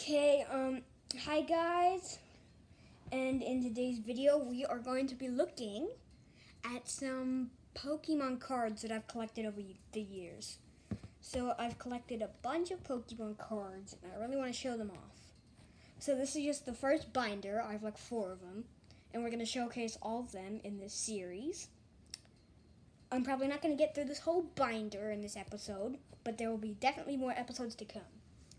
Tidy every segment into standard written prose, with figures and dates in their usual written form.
Okay, hi guys, and in today's video we are going to be looking at some Pokemon cards that I've collected over the years. So I've collected a bunch of Pokemon cards and I really want to show them off. So this is just the first binder. I have like 4 of them, and we're going to showcase all of them in this series. I'm probably not going to get through this whole binder in this episode, but there will be definitely more episodes to come.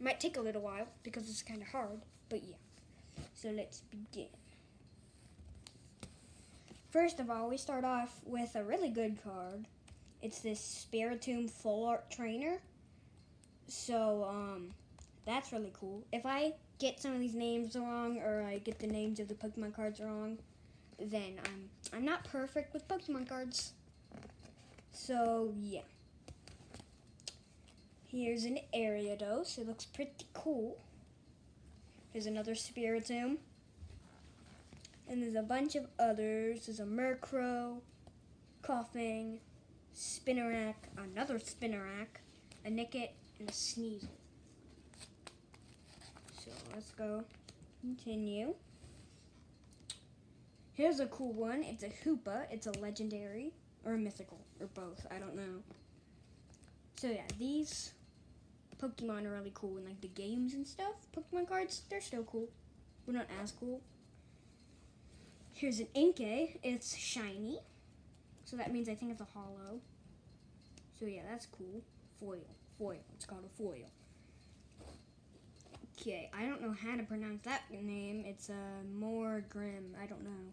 It might take a little while because it's kind of hard, but yeah. So let's begin. First of all, we start off with a really good card. It's this Spiritomb Full Art Trainer. So, that's really cool. If I get some of these names wrong, or I get the names of the Pokemon cards wrong, then I'm not perfect with Pokemon cards. So, yeah. Here's an Ariados. It looks pretty cool. Here's another Spiritomb. And there's a bunch of others. There's a Murkrow, Coughing, Spinarak, another Spinarak, a Nickit, and a Sneasel. So let's go continue. Here's a cool one. It's a Hoopa. It's a legendary or a mythical or both. I don't know. So yeah, these Pokemon are really cool in like the games and stuff. Pokemon cards, they're still cool, but not as cool. Here's an Inkay. It's shiny, so that means I think it's a holo. So yeah, that's cool. Foil. It's called a foil. Okay, I don't know how to pronounce that name. It's more grim. I don't know.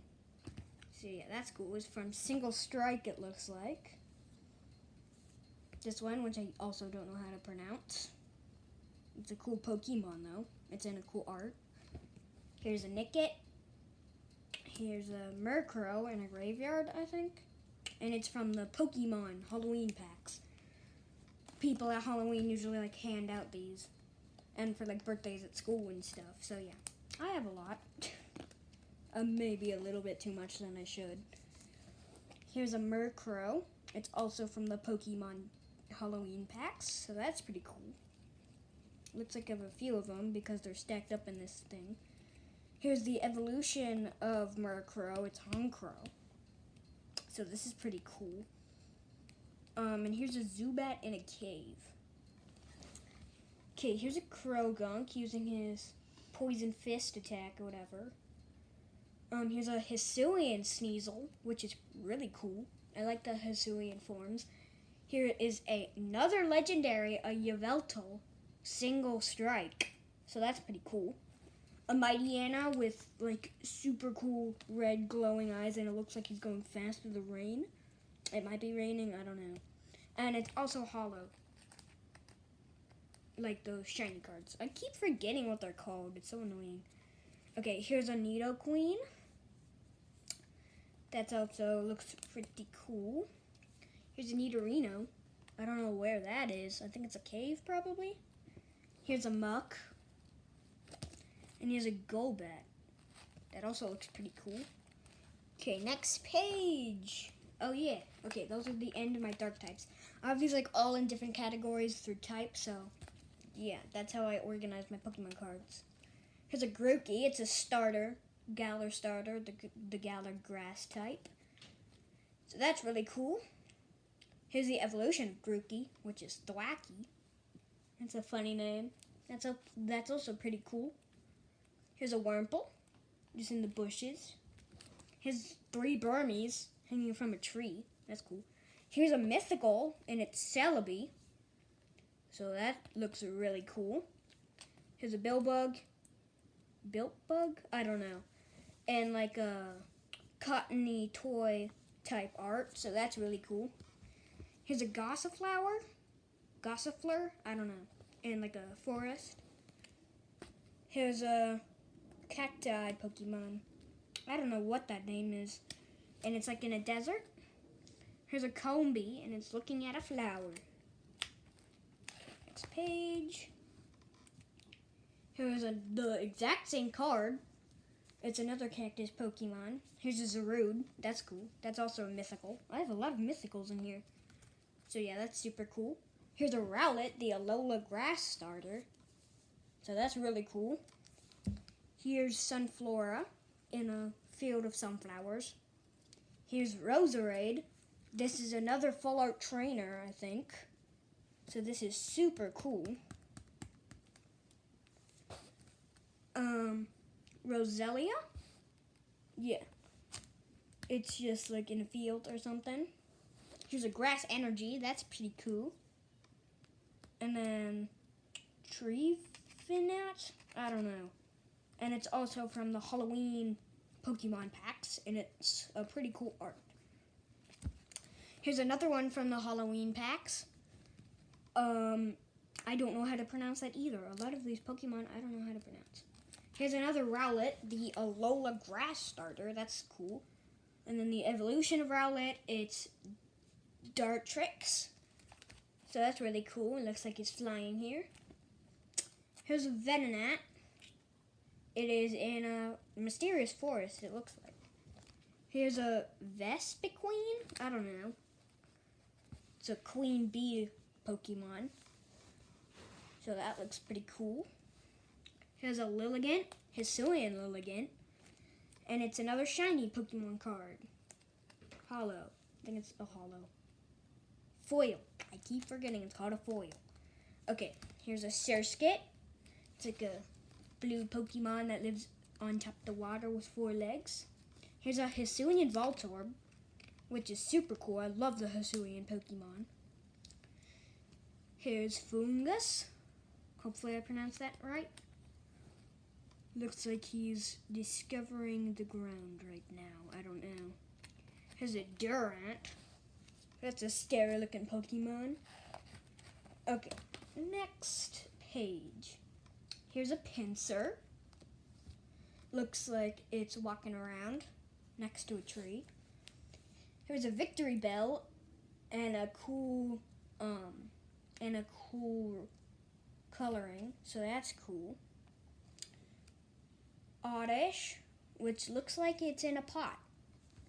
So yeah, that's cool. It's from Single Strike, it looks like. This one, which I also don't know how to pronounce. It's a cool Pokemon, though. It's in a cool art. Here's a Nickit. Here's a Murkrow in a graveyard, I think. And it's from the Pokemon Halloween packs. People at Halloween usually like hand out these. And for like birthdays at school and stuff. So yeah, I have a lot. Maybe a little bit too much than I should. Here's a Murkrow. It's also from the Pokemon Halloween packs, so that's pretty cool. Looks like I have a few of them because they're stacked up in this thing. Here's the evolution of Murkrow. It's Honchkrow. So this is pretty cool. And here's a Zubat in a cave. Okay, here's a Krogunk using his Poison Fist attack or whatever. Here's a Hisuian Sneasel, which is really cool. I like the Hisuian forms. Here is another legendary, a Yveltal Single Strike. So that's pretty cool. A Mightyena with like super cool red glowing eyes, and it looks like he's going fast through the rain. It might be raining, I don't know. And it's also hollow. Like those shiny cards. I keep forgetting what they're called. It's so annoying. Okay, here's a Nidoqueen. That also looks pretty cool. Here's a Nidorino. I don't know where that is. I think it's a cave, probably. Here's a Muck. And here's a Golbat. That also looks pretty cool. Okay, next page. Oh, yeah. Okay, those are the end of my dark types. I have these, like, all in different categories through type, so, yeah, that's how I organize my Pokemon cards. Here's a Grookey. It's a starter. Galar starter, the Galar grass type. So that's really cool. Here's the evolution of Grookey, which is Thwackey. That's a funny name. That's also pretty cool. Here's a Wurmple, just in the bushes. Here's 3 Burmese hanging from a tree. That's cool. Here's a Mythical, and it's Celebi. So that looks really cool. Here's a Builtbug. I don't know. And like a cottony toy type art, so that's really cool. Here's a Gossifleur, I don't know, in like a forest. Here's a cacti Pokemon. I don't know what that name is, and it's like in a desert. Here's a Combee, and it's looking at a flower. Next page. Here's the exact same card. It's another cactus Pokemon. Here's a Zarude. That's cool. That's also a mythical. I have a lot of mythicals in here. So yeah, that's super cool. Here's a Rowlet, the Alola grass starter. So that's really cool. Here's Sunflora in a field of sunflowers. Here's Roserade. This is another full art trainer, I think. So this is super cool. Roselia? Yeah. It's just like in a field or something. Here's a Grass Energy. That's pretty cool. And then Treefinat? I don't know. And it's also from the Halloween Pokemon packs, and it's a pretty cool art. Here's another one from the Halloween packs. I don't know how to pronounce that either. A lot of these Pokemon I don't know how to pronounce. Here's another Rowlet, the Alola Grass Starter. That's cool. And then the evolution of Rowlet, it's Dartrix. So that's really cool. It looks like it's flying here. Here's a Venonat. It is in a mysterious forest, it looks like. Here's a Vespiquen. I don't know. It's a queen bee Pokemon. So that looks pretty cool. Here's a Lilligant, Hisuian Lilligant. And it's another shiny Pokemon card. Hollow. I think it's a hollow. Foil. I keep forgetting it's called a foil. Okay, here's a Surskit. It's like a blue Pokemon that lives on top of the water with 4 legs. Here's a Hisuian Voltorb, which is super cool. I love the Hisuian Pokemon. Here's Fungus. Hopefully I pronounced that right. Looks like he's discovering the ground right now. I don't know. Here's a Durant. That's a scary looking Pokemon. Okay, next page. Here's a Pinsir. Looks like it's walking around next to a tree. Here's a Victory Bell and a cool coloring, so that's cool. Oddish, which looks like it's in a pot,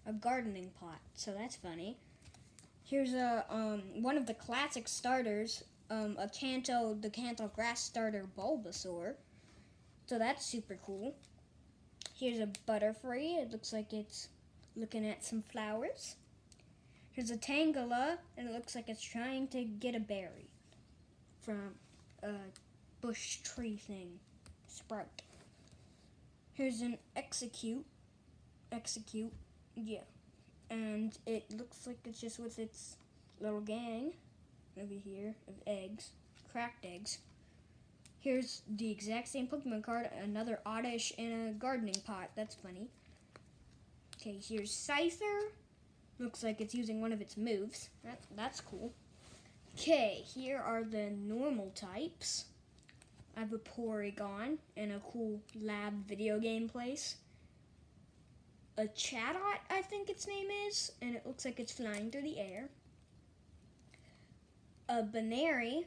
a gardening pot, so that's funny. Here's a one of the classic starters, the Kanto Grass Starter Bulbasaur, so that's super cool. Here's a Butterfree. It looks like it's looking at some flowers. Here's a Tangela, and it looks like it's trying to get a berry from a bush tree thing, sprout. Here's an Execute, yeah, and it looks like it's just with its little gang over here of eggs, cracked eggs. Here's the exact same Pokemon card, another Oddish in a gardening pot. That's funny. Okay, here's Scyther. Looks like it's using one of its moves. That's cool. Okay, here are the normal types. I have a Porygon in a cool lab video game place. A Chatot, I think its name is, and it looks like it's flying through the air. A Banary,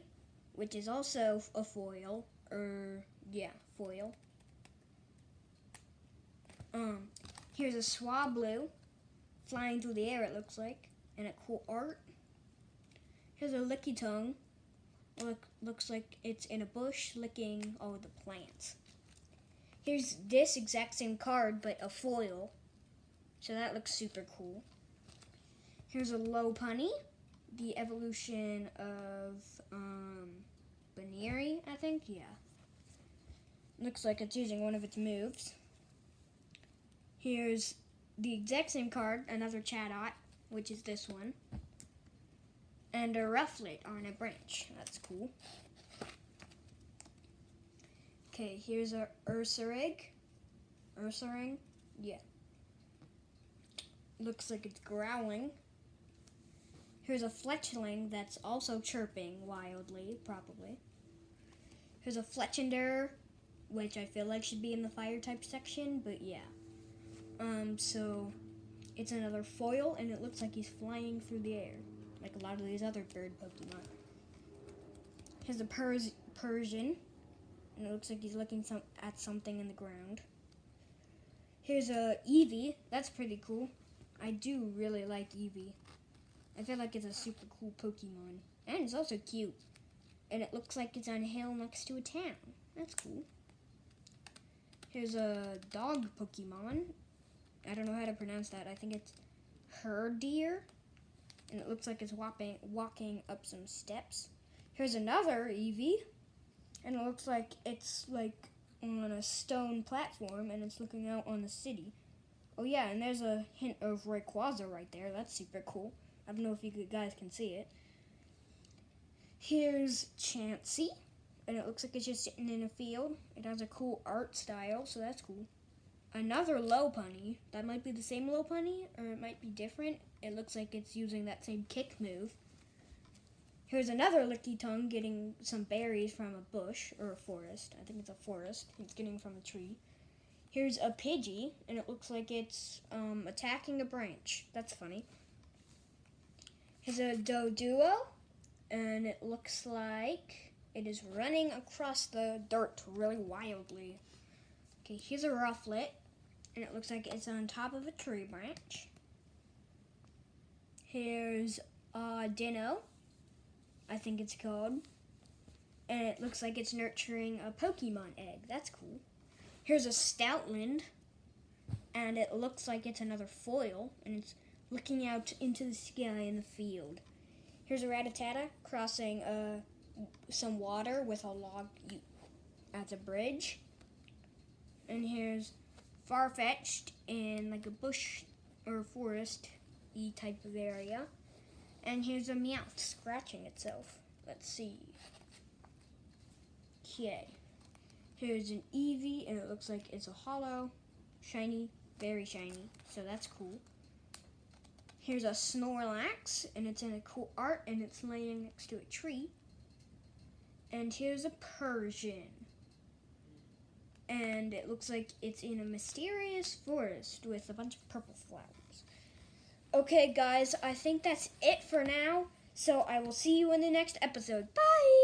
which is also a foil, foil. Here's a Swablu, flying through the air it looks like, and a cool art. Here's a Lickitung. Looks like it's in a bush licking all the plants. Here's this exact same card, but a foil. So that looks super cool. Here's a Lopunny, the evolution of Banary, I think, yeah. Looks like it's using one of its moves. Here's the exact same card, another Chatot, which is this one. And a Rufflet on a branch. That's cool. Okay, here's a Ursaring, yeah. Looks like it's growling. Here's a Fletchling that's also chirping wildly, probably. Here's a Fletchinder, which I feel like should be in the fire type section, but yeah. So it's another foil, and it looks like he's flying through the air, like a lot of these other bird Pokemon. Here's a Persian, and it looks like he's looking at something in the ground. Here's a Eevee. That's pretty cool. I do really like Eevee. I feel like it's a super cool Pokemon. And it's also cute. And it looks like it's on a hill next to a town. That's cool. Here's a dog Pokemon. I don't know how to pronounce that. I think it's Herdeer. And it looks like it's walking up some steps. Here's another Eevee. And it looks like it's like on a stone platform and it's looking out on the city. Oh yeah, and there's a hint of Rayquaza right there. That's super cool. I don't know if you guys can see it. Here's Chansey. And it looks like it's just sitting in a field. It has a cool art style, so that's cool. Another Lopunny. That might be the same Lopunny, or it might be different. It looks like it's using that same kick move. Here's another Lickitung getting some berries from a bush, or a forest. I think it's a forest. It's getting from a tree. Here's a Pidgey, and it looks like it's attacking a branch. That's funny. Here's a Doduo, and it looks like it is running across the dirt really wildly. Okay, here's a Rufflet, and it looks like it's on top of a tree branch. Here's a Dino, I think it's called, and it looks like it's nurturing a Pokemon egg. That's cool. Here's a Stoutland, and it looks like it's another foil, and it's looking out into the sky in the field. Here's a Rattata crossing some water with a log as a bridge. And here's Farfetch'd in like a bush or forest-y type of area. And here's a Meowth scratching itself. Let's see. Okay. Here's an Eevee, and it looks like it's a hollow, shiny, very shiny. So that's cool. Here's a Snorlax, and it's in a cool art, and it's laying next to a tree. And here's a Persian. And it looks like it's in a mysterious forest with a bunch of purple flowers. Okay, guys, I think that's it for now. So I will see you in the next episode. Bye!